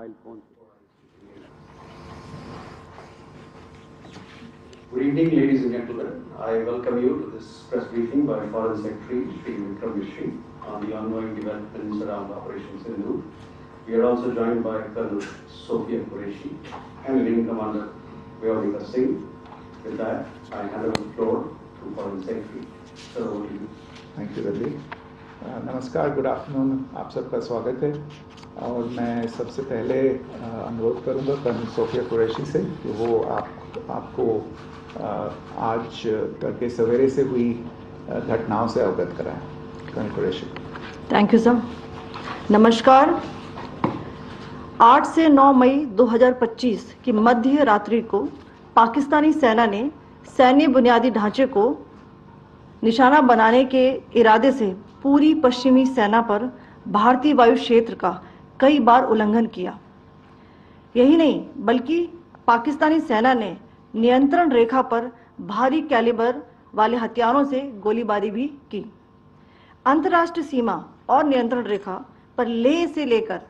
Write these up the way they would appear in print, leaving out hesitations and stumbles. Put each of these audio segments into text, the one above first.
mobile phones. Good evening, ladies and gentlemen. I welcome you to this press briefing by Foreign Secretary Shri Vikram Mishri on the ongoing developments around Operation Sindoor. We are also joined by Colonel Sophia Qureshi and Wing Commander Bahawalpur Singh. With that, I hand over the floor to Foreign Secretary. Sir, over to you. Thank you Ravi. नमस्कार, good afternoon, आप सबका स्वागत है। और मैं सबसे पहले अनुरोध करूंगा कर्नल सोफिया कुरैशी से कि वो आपको आज तड़के सवेरे से हुई घटनाओं से अवगत कराएं। Colonel Qureshi. Thank you sir. नमस्कार। 8 से 9 मई 2025 की मध्य रात्रि को पाकिस्तानी सेना ने सैन्य बुनियादी ढांचे को निशाना बनाने के इरादे से पूरी पश्चिमी सेना पर भारतीय वायु क्षेत्र का कई बार उल्लंघन किया। यही नहीं बल्कि पाकिस्तानी सेना ने नियंत्रण रेखा पर भारी कैलिबर वाले हथियारों से गोलीबारी भी की। अंतर्राष्ट्रीय सीमा और नियंत्रण रेखा पर लेह से लेकर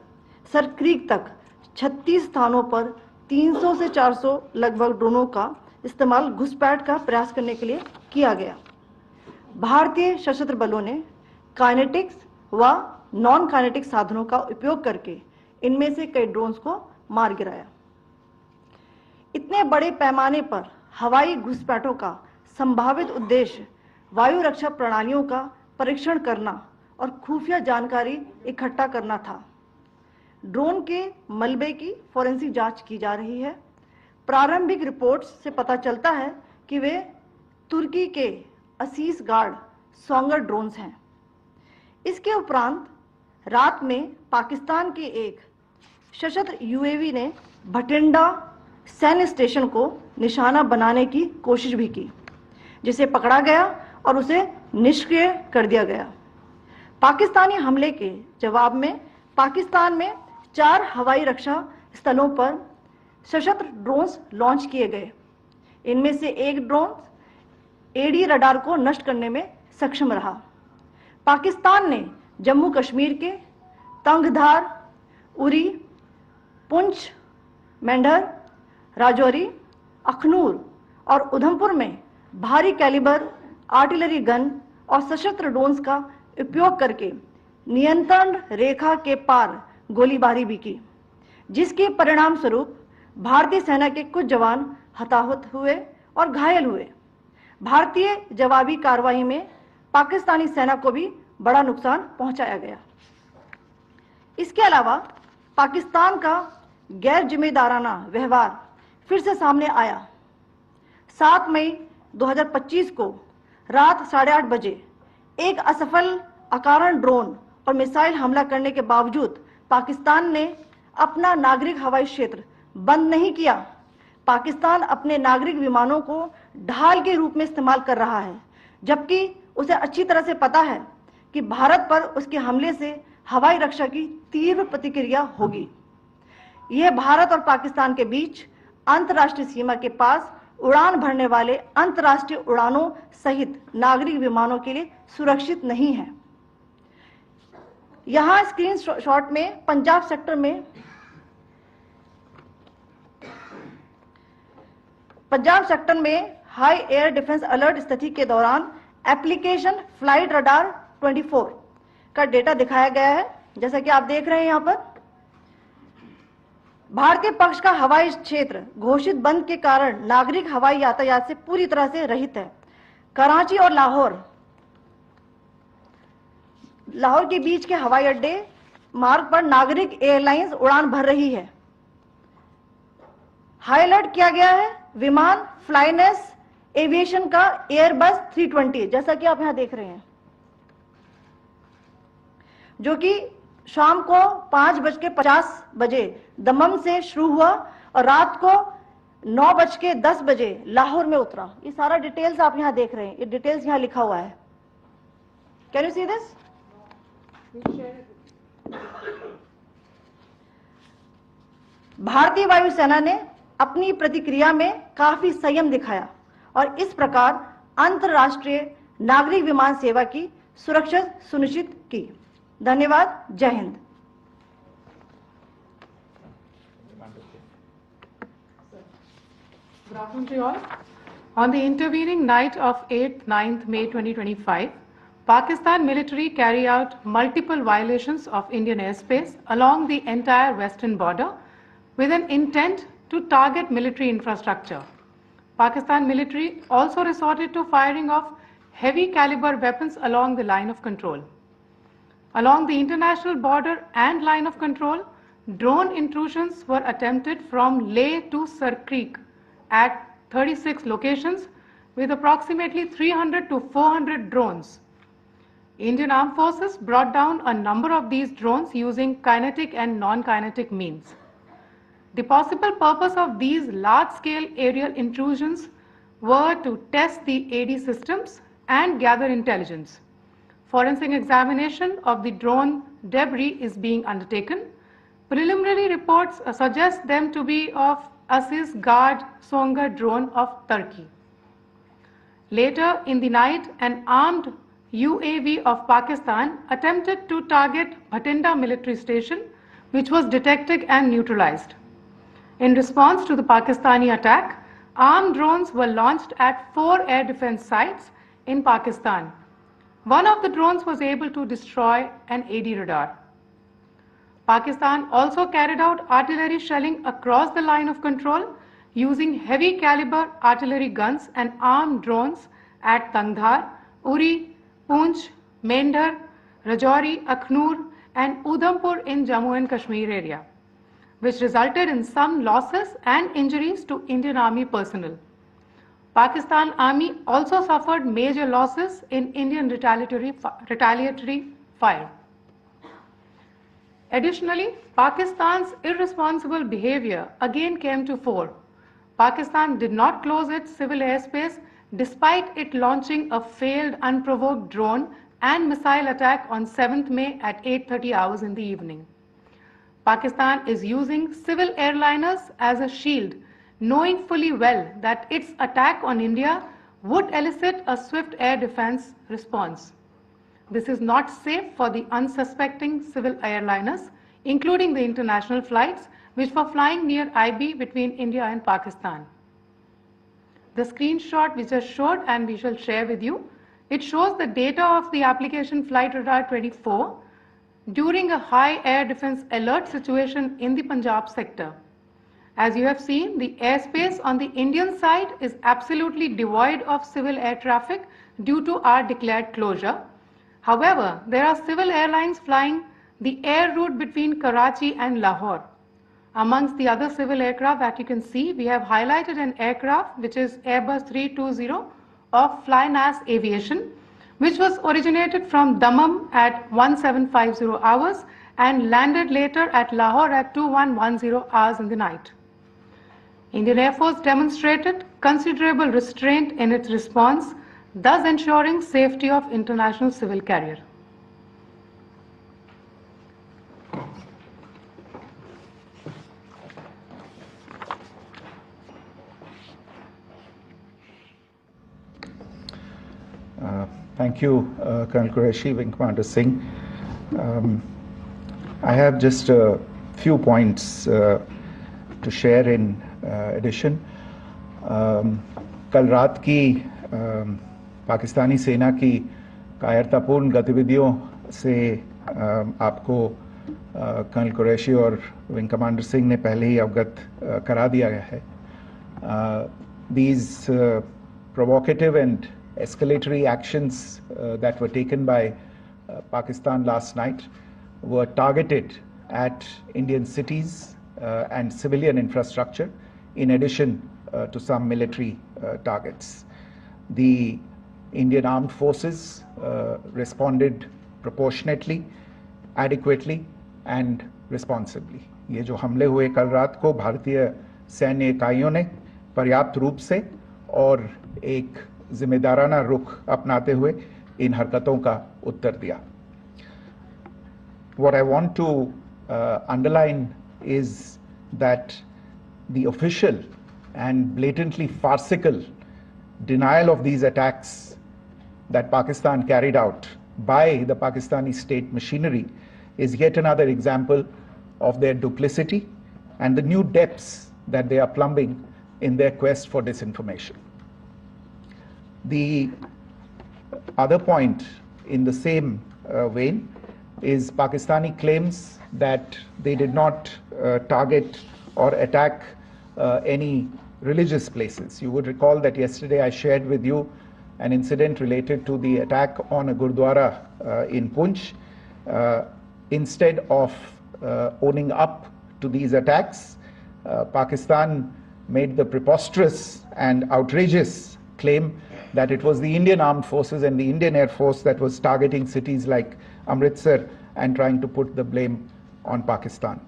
सर क्रीक तक 36 स्थानों पर 300 से 400 लगभग ड्रोनों का इस्तेमाल घुसपैठ का प्रयास करने के लिए किया गया। भारतीय सशस्त्र बलों ने काइनेटिक्स व नॉन काइनेटिक साधनों का उपयोग करके इनमें से कई ड्रोन्स को मार गिराया। इतने बड़े पैमाने पर हवाई घुसपैठों का संभावित उद्देश्य वायु रक्षा प्रणालियों का परीक्षण करना और खुफिया जानकारी इकट्ठा करना था। ड्रोन के मलबे की फोरेंसिक जांच की जा रही है। प्रारंभिक रिपोर्ट्स से पता चलता है कि वे तुर्की के असीस गार्ड सोंगर ड्रोन्स हैं। इसके उपरांत रात में पाकिस्तान के एक सशस्त्र यूएवी ने भटिंडा सैन्य स्टेशन को निशाना बनाने की कोशिश भी की, जिसे पकड़ा गया और उसे निष्क्रिय कर दिया गया। पाकिस्तानी हमले के जवाब में पाकिस्तान में 4 हवाई रक्षा स्थलों पर सशस्त्र ड्रोन्स लॉन्च किए गए। इनमें से एक ड्रोन एडी रडार को नष्ट करने में सक्षम रहा। पाकिस्तान ने जम्मू कश्मीर के तंगधार, उरी, पुंछ, मेंढर, राजौरी, अखनूर और उधमपुर में भारी कैलिबर आर्टिलरी गन और सशस्त्र ड्रोन्स का उपयोग करके नियंत्रण रेखा के पार गोलीबारी भी की, जिसके परिणाम स्वरूप भारतीय सेना के कुछ जवान हताहत हुए और घायल हुए। भारतीय जवाबी कार्रवाई में पाकिस्तानी सेना को भी बड़ा नुकसान पहुंचाया गया। इसके अलावा पाकिस्तान का गैर जिम्मेदाराना व्यवहार फिर से सामने आया। 7 मई 2025 को रात 8:30 बजे एक असफल अकारण ड्रोन और मिसाइल हमला करने के बावजूद पाकिस्तान ने अपना नागरिक हवाई क्षेत्र बंद नहीं किया। पाकिस्तान अपने नागरिक विमानों को ढाल के रूप में इस्तेमाल कर रहा है, जबकि उसे अच्छी तरह से पता है कि भारत पर उसके हमले से हवाई रक्षा की तीव्र प्रतिक्रिया होगी। यह भारत और पाकिस्तान के बीच अंतर्राष्ट्रीय सीमा के पास उड़ान भरने वाले अंतर्राष्ट्रीय उड़ानों सहित नागरिक विमानों के लिए सुरक्षित नहीं है। यहां स्क्रीन शॉट में पंजाब सेक्टर में हाई एयर डिफेंस अलर्ट स्थिति के दौरान एप्लीकेशन फ्लाइट रडार 24 का डेटा दिखाया गया है। जैसा कि आप देख रहे हैं, यहां पर भारतीय पक्ष का हवाई क्षेत्र घोषित बंद के कारण नागरिक हवाई यातायात से पूरी तरह से रहित है। कराची और लाहौर के बीच के हवाई अड्डे मार्ग पर नागरिक एयरलाइंस उड़ान भर रही है। हाई अलर्ट किया गया है विमान फ्लाइनेस एविएशन का एयरबस 320, जैसा कि आप यहां देख रहे हैं, जो कि शाम को 5:50 बजे दमम से शुरू हुआ और रात को 9:10 बजे लाहौर में उतरा। ये सारा डिटेल्स आप यहां देख रहे हैं, ये डिटेल्स यहां लिखा हुआ है। Can you see this? भारतीय वायुसेना ने अपनी प्रतिक्रिया में काफी संयम दिखाया और इस प्रकार अंतरराष्ट्रीय नागरिक विमान सेवा की सुरक्षा सुनिश्चित की। धन्यवाद। जय Hind. Good afternoon to you all. On the intervening night of 8th, 9th May 2025, Pakistan military carried out multiple violations of Indian airspace along the entire western border with an intent to target military infrastructure. Pakistan military also resorted to firing of heavy caliber weapons along the line of control. Along the international border and line of control, drone intrusions were attempted from Leh to Sar Creek at 36 locations with approximately 300 to 400 drones. Indian Armed Forces brought down a number of these drones using kinetic and non-kinetic means. The possible purpose of these large-scale aerial intrusions were to test the AD systems and gather intelligence. Forensic examination of the drone debris is being undertaken. Preliminary reports suggest them to be of Aziz Guard Songa drone of Turkey. Later in the night, an armed UAV of Pakistan attempted to target Bhatinda military station, which was detected and neutralized. In response to the Pakistani attack, armed drones were launched at 4 air defense sites in Pakistan. One of the drones was able to destroy an AD radar. Pakistan also carried out artillery shelling across the line of control using heavy caliber artillery guns and armed drones at Tangdhar, Uri, Poonch, Mendhar, Rajouri, Akhnur and Udhampur in Jammu and Kashmir area, which resulted in some losses and injuries to Indian Army personnel. Pakistan Army also suffered major losses in Indian retaliatory fire. Additionally, Pakistan's irresponsible behavior again came to fore. Pakistan did not close its civil airspace despite it launching a failed unprovoked drone and missile attack on 7th May at 8:30 hours in the evening. Pakistan is using civil airliners as a shield, knowing fully well that its attack on India would elicit a swift air defense response. This is not safe for the unsuspecting civil airliners, including the international flights, which were flying near IB between India and Pakistan. The screenshot we just showed and we shall share with you, it shows the data of the application Flight Radar 24 during a high air defense alert situation in the Punjab sector. As you have seen, the airspace on the Indian side is absolutely devoid of civil air traffic due to our declared closure. However, there are civil airlines flying the air route between Karachi and Lahore. Amongst the other civil aircraft that you can see, we have highlighted an aircraft which is Airbus 320 of Flynas Aviation, which was originated from Dammam at 1750 hours and landed later at Lahore at 2110 hours in the night. Indian Air Force demonstrated considerable restraint in its response, thus ensuring safety of international civil carrier. Thank you, Colonel Qureshi, Wing Commander Singh. I have just a few points to share in addition. कल रात की पाकिस्तानी सेना की कायरतापूर्ण गतिविधियों से आपको colonel Qureshi और विंग कमांडर सिंह ने पहले ही अवगत करा दिया गया है. These provocative and escalatory actions that were taken by Pakistan last night were targeted at Indian cities and civilian infrastructure, in addition to some military targets. The Indian Armed Forces responded proportionately, adequately and responsibly. ये जो हमले हुए कल रात को भारतीय सैन्य इकाइयों ने पर्याप्त रूप से और एक जिम्मेदाराना रुख अपनाते हुए इन हरकतों का उत्तर दिया. What I want to underline is that the official and blatantly farcical denial of these attacks that Pakistan carried out by the Pakistani state machinery is yet another example of their duplicity and the new depths that they are plumbing in their quest for disinformation. The other point in the same vein is Pakistani claims that they did not target or attack any religious places. You would recall that yesterday I shared with you an incident related to the attack on a Gurdwara in Punch. Instead of owning up to these attacks, Pakistan made the preposterous and outrageous claim that it was the Indian Armed Forces and the Indian Air Force that was targeting cities like Amritsar and trying to put the blame on Pakistan.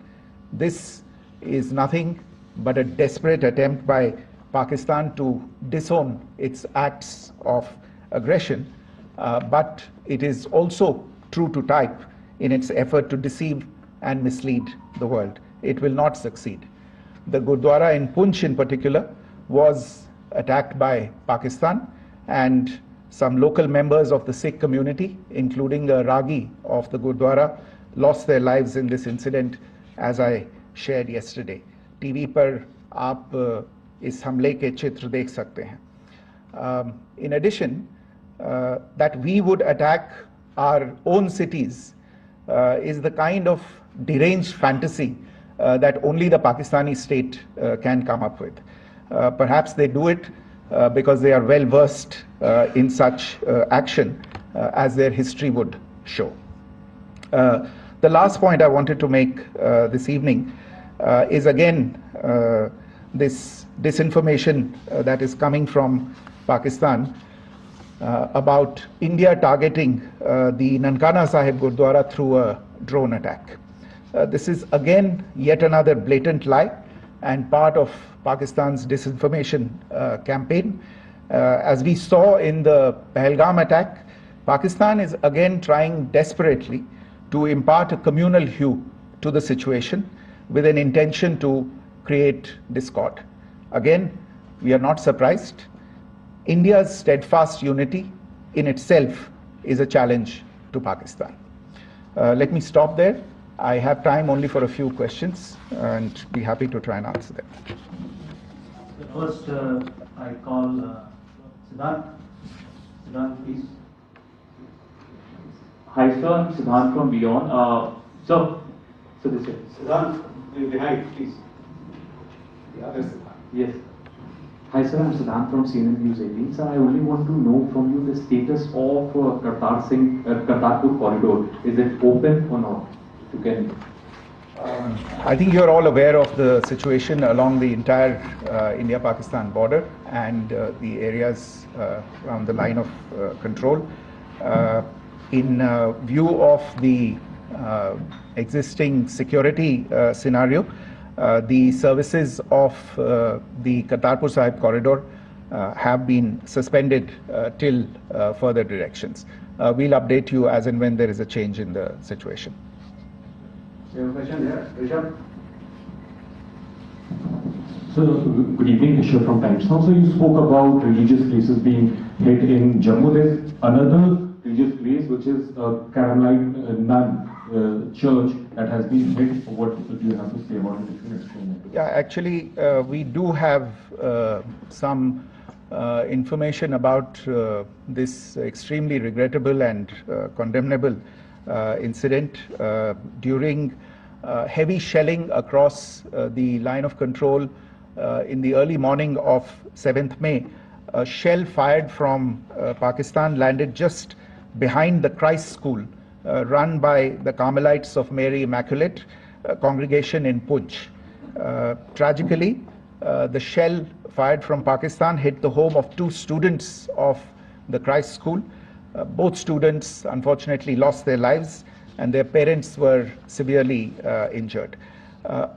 This is nothing but a desperate attempt by Pakistan to disown its acts of aggression, but it is also true to type in its effort to deceive and mislead the world. It will not succeed. The Gurdwara in Punch in particular was attacked by Pakistan, and some local members of the Sikh community, including a Ragi of the Gurdwara, lost their lives in this incident, as I shared yesterday. TV पर आप इस हमले के चित्र देख सकते हैं. In addition, that we would attack our own cities is the kind of deranged fantasy that only the Pakistani state can come up with. Perhaps they do it because they are well versed in such action, as their history would show. The last point I wanted to make this evening is again this disinformation that is coming from Pakistan about India targeting the Nankana Sahib Gurdwara through a drone attack. This is again yet another blatant lie and part of Pakistan's disinformation campaign. As we saw in the Pahalgam attack, Pakistan is again trying desperately to impart a communal hue to the situation with an intention to create discord. Again, we are not surprised. India's steadfast unity in itself is a challenge to Pakistan. Let me stop there. I have time only for a few questions and be happy to try and answer them. First, I call Siddharth. Siddharth, please. Hi, sir. I'm Siddharth from Beyond. So this is Siddharth, behind, please. The other Siddharth. yes. Hi, sir. I'm Siddharth from CNN News 18. Sir, I only want to know from you the status of Kartarpur corridor. Is it open or not? If you can. I think you're all aware of the situation along the entire India-Pakistan border and the areas around the line of control. In view of the existing security scenario, the services of the Kartarpur Sahib corridor have been suspended till further directions. We'll update you as and when there is a change in the situation. You have a question here, Rishabh? So, good evening, Rishabh from Times Now. So, you spoke about religious places being hit in Jammu. There's another religious place which is Carmelite Nun church that has been hit. What do you have to say about it? If you can explain it. Yeah, actually, we do have some information about this extremely regrettable and condemnable incident. During heavy shelling across the line of control in the early morning of 7th May, a shell fired from Pakistan landed just behind the Christ School run by the Carmelites of Mary Immaculate congregation in Punch. Tragically, the shell fired from Pakistan hit the home of 2 students of the Christ School. Both students unfortunately lost their lives and their parents were severely injured.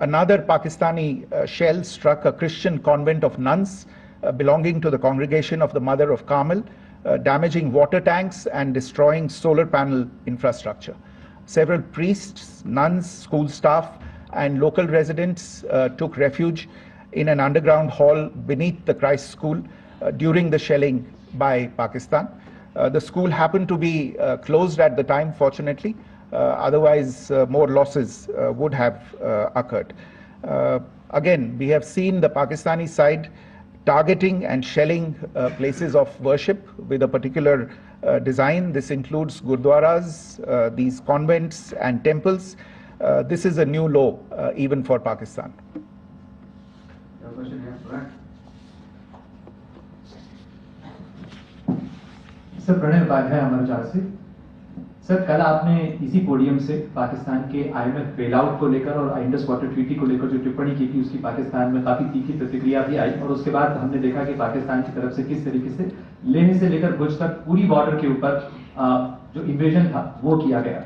Another Pakistani shell struck a Christian convent of nuns belonging to the congregation of the Mother of Carmel, damaging water tanks and destroying solar panel infrastructure. Several priests, nuns, school staff and local residents took refuge in an underground hall beneath the Christ School during the shelling by Pakistan. The school happened to be closed at the time, fortunately. Otherwise, more losses would have occurred. Again, we have seen the Pakistani side targeting and shelling places of worship with a particular design. This includes gurdwaras, these convents and temples. This is a new low even for Pakistan. Sir Pranay Upadhyay अमरचार से। Sir कल आपने इसी podium से पाकिस्तान के IMF bailout को लेकर और इंडस वाटर ट्रीटी को लेकर जो टिप्पणी की थी उसकी पाकिस्तान में काफी तीखी प्रतिक्रिया भी आई और उसके बाद हमने देखा कि पाकिस्तान की तरफ से किस तरीके से लेह से लेकर भुज तक पूरी बॉर्डर के ऊपर जो इन्वेजन था वो किया गया।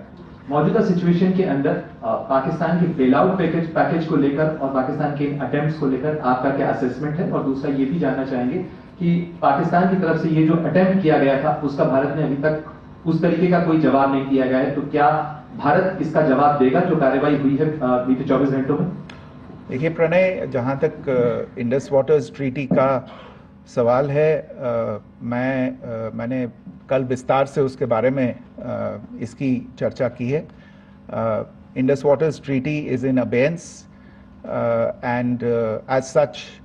मौजूदा सिचुएशन के अंदर पाकिस्तान के बेलआउट पैकेज को लेकर और पाकिस्तान के अटेम्प्ट्स को लेकर आपका क्या असेसमेंट है, और दूसरा ये भी जानना चाहेंगे कि पाकिस्तान की तरफ से ये जो अटेम्प्ट किया गया था उसका भारत ने अभी तक उस तरीके का कोई जवाब नहीं दिया गया है, तो क्या भारत इसका जवाब देगा जो कार्रवाई हुई है बीते 24 घंटों में? देखिए प्रणय, जहाँ तक इंडस वाटर्स ट्रीटी का सवाल है, मैंने कल विस्तार से उसके बारे में इसकी चर्चा की है। Indus waters treaty is in abeyance and as such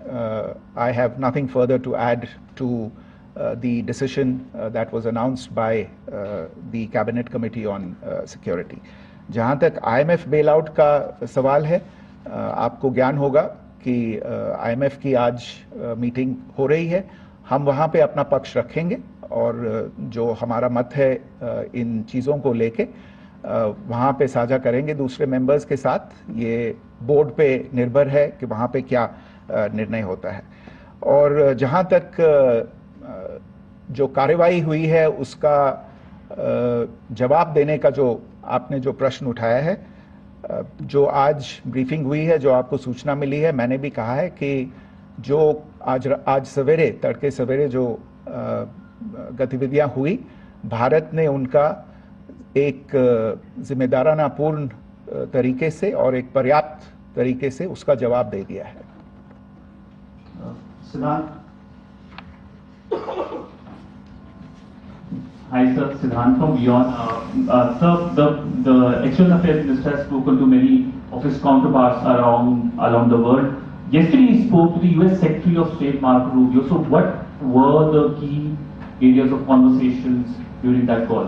I have nothing further to add to the decision that was announced by the cabinet committee on security. जहाँ तक IMF bailout का सवाल है, आपको ज्ञान होगा कि IMF की आज मीटिंग हो रही है। हम वहाँ पे अपना पक्ष रखेंगे और जो हमारा मत है इन चीज़ों को लेके वहाँ पे साझा करेंगे दूसरे मेंबर्स के साथ। ये बोर्ड पे निर्भर है कि वहाँ पे क्या निर्णय होता है। और जहाँ तक जो कार्रवाई हुई है उसका जवाब देने का जो आपने जो प्रश्न उठाया है, जो आज ब्रीफिंग हुई है, जो आपको सूचना मिली है, मैंने भी कहा है कि जो आज सवेरे तड़के सवेरे जो गतिविधियाँ हुई, भारत ने उनका एक जिम्मेदाराना पूर्ण तरीके से और एक पर्याप्त तरीके से उसका जवाब दे दिया है। Hi sir, Siddhant from Beyond. Sir, the External Affairs Minister has spoken to many of his counterparts around the world. Yesterday he spoke to the US Secretary of State Marco Rubio. So what were the key areas of conversations during that call?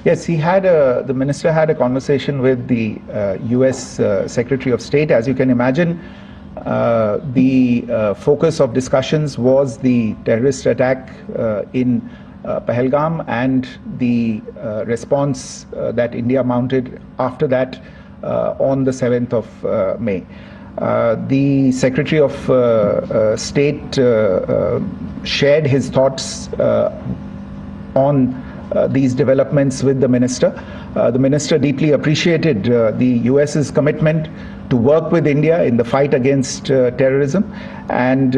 Yes, the minister had a conversation with the US Secretary of State. As you can imagine, the focus of discussions was the terrorist attack in Pahalgam and the response that India mounted after that on the 7th of May. The Secretary of State shared his thoughts on these developments with the minister. The minister deeply appreciated the US's commitment to work with India in the fight against terrorism, and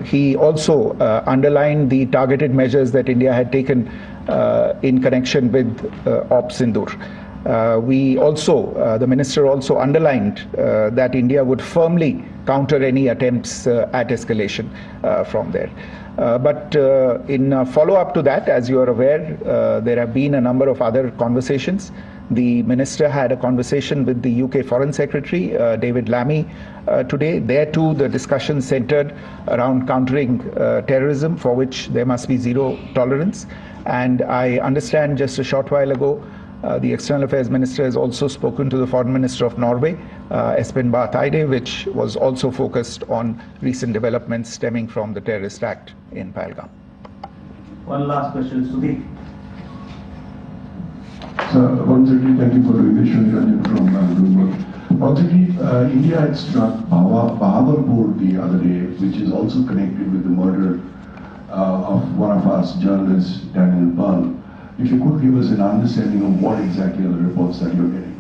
he also underlined the targeted measures that India had taken in connection with Op Sindoor. The minister also underlined that India would firmly counter any attempts at escalation from there. But in follow-up to that, as you are aware, there have been a number of other conversations. The minister had a conversation with the UK Foreign Secretary, David Lammy, today. There too, the discussion centered around countering terrorism, for which there must be zero tolerance. And I understand just a short while ago, the External Affairs Minister has also spoken to the Foreign Minister of Norway, Espen Barth Eide, which was also focused on recent developments stemming from the terrorist act in Pahalgam. One last question, Sudeep. Sir, once again, thank you for doing this. Shri from Bloomberg. Once again, India had struck Bahawalpur the other day, which is also connected with the murder of one of our journalists, Daniel Pearl. If you could give us an understanding of what exactly are the reports that you're getting.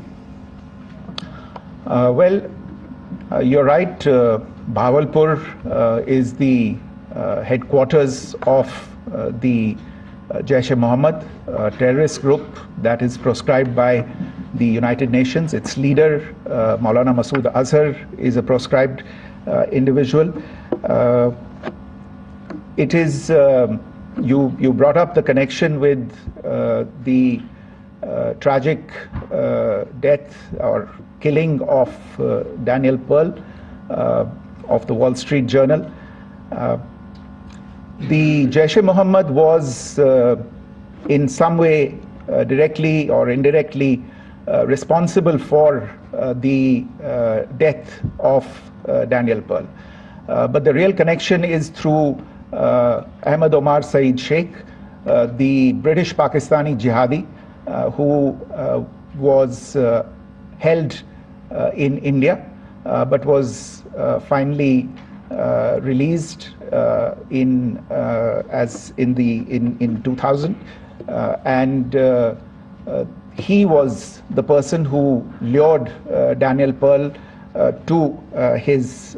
You're right. Bahawalpur is the headquarters of the Jaish-e-Mohammed terrorist group that is proscribed by the United Nations. Its leader, Maulana Masood Azhar, is a proscribed individual. It is you brought up the connection with the tragic death or killing of Daniel Pearl. of the Wall Street Journal. The Jaish-e-Mohammed was in some way directly or indirectly responsible for the death of Daniel Pearl. But the real connection is through Ahmad Omar Saeed Sheikh, the British Pakistani jihadi who was held in India but was finally released in 2000, and he was the person who lured Daniel Pearl to his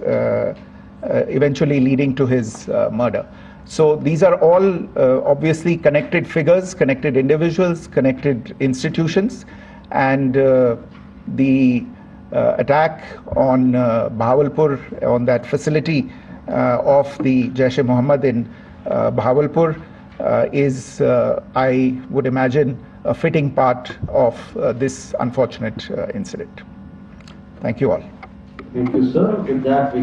eventually leading to his murder. So these are all obviously connected figures, connected individuals, connected institutions, and the attack on Bahawalpur, on that facility of the Jaish-e-Mohammed in Bahawalpur is, I would imagine, a fitting part of this unfortunate incident. Thank you all. Thank you, sir. With that, we